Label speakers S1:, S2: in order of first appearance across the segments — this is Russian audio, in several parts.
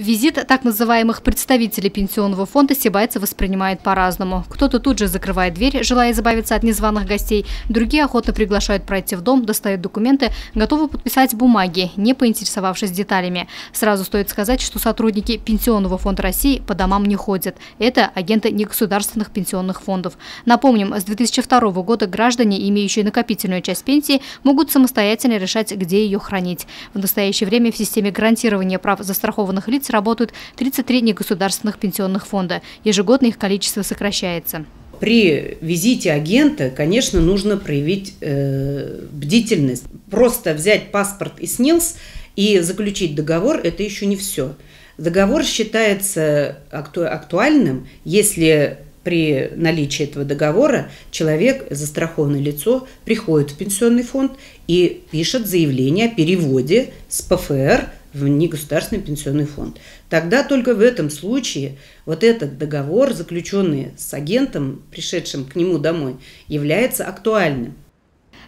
S1: Визит так называемых представителей пенсионного фонда сибайцы воспринимает по-разному. Кто-то тут же закрывает дверь, желая избавиться от незваных гостей. Другие охотно приглашают пройти в дом, достают документы, готовы подписать бумаги, не поинтересовавшись деталями. Сразу стоит сказать, что сотрудники Пенсионного фонда России по домам не ходят. Это агенты негосударственных пенсионных фондов. Напомним, с 2002 года граждане, имеющие накопительную часть пенсии, могут самостоятельно решать, где ее хранить. В настоящее время в системе гарантирования прав застрахованных лиц работают 33 негосударственных пенсионных фонда. Ежегодно их количество сокращается.
S2: При визите агента, конечно, нужно проявить бдительность. Просто взять паспорт и СНИЛС и заключить договор – это еще не все. Договор считается актуальным, если при наличии этого договора человек, застрахованное лицо, приходит в пенсионный фонд и пишет заявление о переводе с ПФР в негосударственный пенсионный фонд. Тогда только в этом случае вот этот договор, заключенный с агентом, пришедшим к нему домой, является актуальным.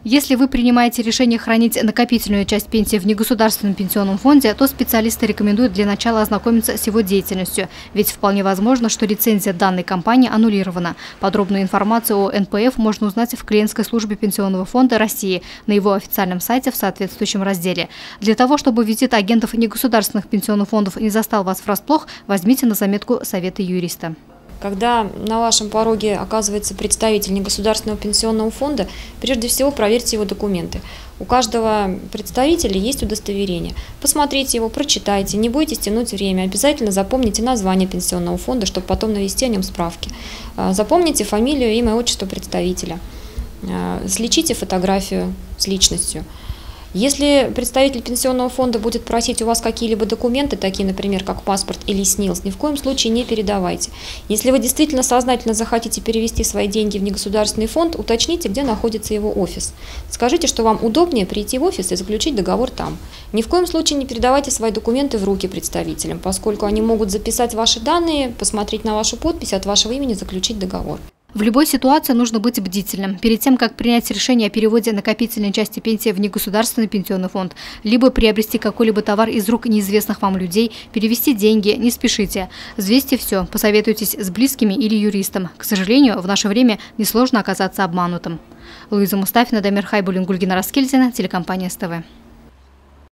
S1: Если вы принимаете решение хранить накопительную часть пенсии в негосударственном пенсионном фонде, то специалисты рекомендуют для начала ознакомиться с его деятельностью. Ведь вполне возможно, что лицензия данной компании аннулирована. Подробную информацию о НПФ можно узнать в клиентской службе Пенсионного фонда России на его официальном сайте в соответствующем разделе. Для того, чтобы визит агентов негосударственных пенсионных фондов не застал вас врасплох, возьмите на заметку советы юриста.
S3: Когда на вашем пороге оказывается представитель негосударственного пенсионного фонда, прежде всего проверьте его документы. У каждого представителя есть удостоверение. Посмотрите его, прочитайте, не бойтесь тянуть время. Обязательно запомните название пенсионного фонда, чтобы потом навести о нем справки. Запомните фамилию, имя, отчество представителя. Сличите фотографию с личностью. Если представитель пенсионного фонда будет просить у вас какие-либо документы, такие, например, как паспорт или СНИЛС, ни в коем случае не передавайте. Если вы действительно сознательно захотите перевести свои деньги в негосударственный фонд, уточните, где находится его офис. Скажите, что вам удобнее прийти в офис и заключить договор там. Ни в коем случае не передавайте свои документы в руки представителям, поскольку они могут записать ваши данные, посмотреть на вашу подпись, от вашего имени заключить договор.
S1: В любой ситуации нужно быть бдительным. Перед тем, как принять решение о переводе накопительной части пенсии в негосударственный пенсионный фонд, либо приобрести какой-либо товар из рук неизвестных вам людей, перевести деньги, не спешите. Взвесьте все, посоветуйтесь с близкими или юристом. К сожалению, в наше время несложно оказаться обманутым. Луиза Мустафина, Дамир Хайбуллин, Гульгина Раскельдина, телекомпания СТВ.